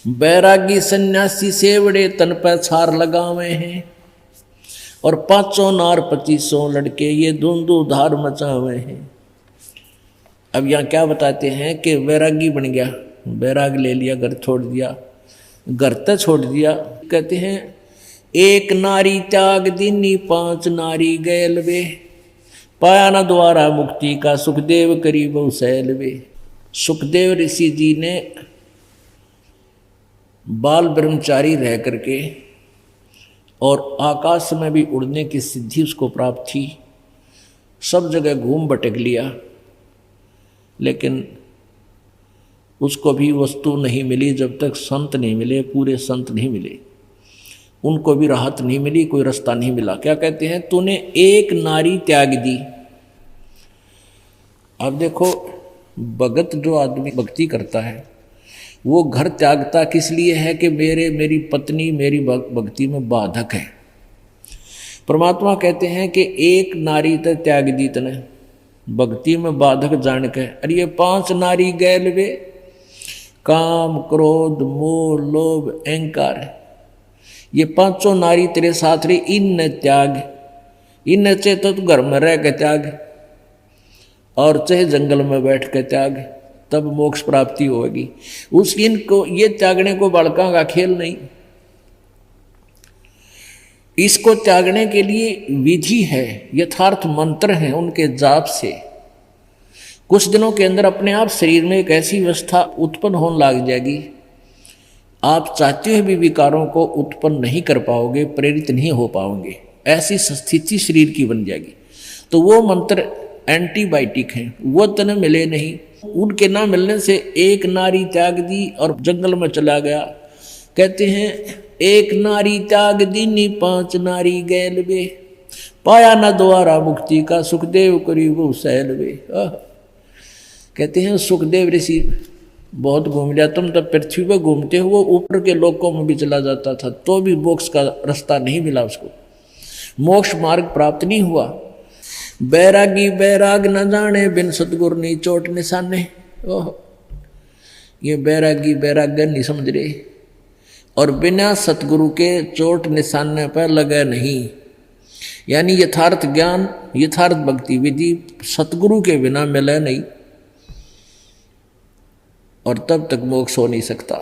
बैरागी सन्यासी सेवड़े तन पर छार लगावे हैं, और 500 नार 2500 लड़के ये धुंधु धार मचावे हैं। अब यहाँ क्या बताते हैं कि वैरागी बन गया, बैराग ले लिया, घर छोड़ दिया, घर तो छोड़ दिया। कहते हैं एक नारी त्याग दीनी 5 नारी गैल वे, पाया न द्वारा मुक्ति का सुखदेव करी बहु सैल वे। सुखदेव ऋषि जी ने बाल ब्रह्मचारी रह करके और आकाश में भी उड़ने की सिद्धि उसको प्राप्त थी, सब जगह घूम भटक लिया, लेकिन उसको भी वस्तु नहीं मिली जब तक संत नहीं मिले, पूरे संत नहीं मिले, उनको भी राहत नहीं मिली, कोई रास्ता नहीं मिला। क्या कहते हैं, तूने एक नारी त्याग दी। अब देखो, भगत जो आदमी भक्ति करता है वो घर त्यागता किस लिए है कि मेरी पत्नी मेरी भक्ति में बाधक है। परमात्मा कहते हैं कि एक नारी तो त्याग दी तने भक्ति में बाधक जान के। अरे ये 5 नारी गैल वे, काम क्रोध मोह लोभ अहंकार, ये 500 नारी तेरे साथ रही, इन त्याग, इन से तो तू घर में रह के त्याग और चाहे जंगल में बैठ के त्याग, तब मोक्ष प्राप्ति होगी। उस इनको ये त्यागने को बालका का खेल नहीं, इसको त्यागने के लिए विधि है, यथार्थ मंत्र हैं, उनके जाप से कुछ दिनों के अंदर अपने आप शरीर में एक ऐसी व्यवस्था उत्पन्न होने लग जाएगी, आप चाहते हुए भी विकारों को उत्पन्न नहीं कर पाओगे, प्रेरित नहीं हो पाओगे, ऐसी स्थिति शरीर की बन जाएगी। तो वो मंत्र एंटीबायोटिक हैं, वो तने मिले नहीं। उनके ना मिलने से एक नारी त्याग दी और जंगल में चला गया। कहते हैं एक नारी त्याग दीनी 5 नारी गैल वे, पाया न द्वारा मुक्ति का सुखदेव करी बहु सैल वे। कहते हैं सुखदेव ऋषि बहुत घूम लिया, तुम तो पृथ्वी पर घूमते हो, वो ऊपर के लोकों में भी चला जाता था तो भी मोक्ष का रास्ता नहीं मिला उसको, मोक्ष मार्ग प्राप्त नहीं हुआ। बैरागी बैराग न जाने बिन सतगुरु नहीं चोट निशाने। ओह, ये बैरागी बैराग नहीं समझ रहे, और बिना सतगुरु के चोट निशाने पर लगे नहीं। यानी यथार्थ ज्ञान यथार्थ भक्ति विधि सतगुरु के बिना मिले नहीं, और तब तक मोक्ष हो नहीं सकता।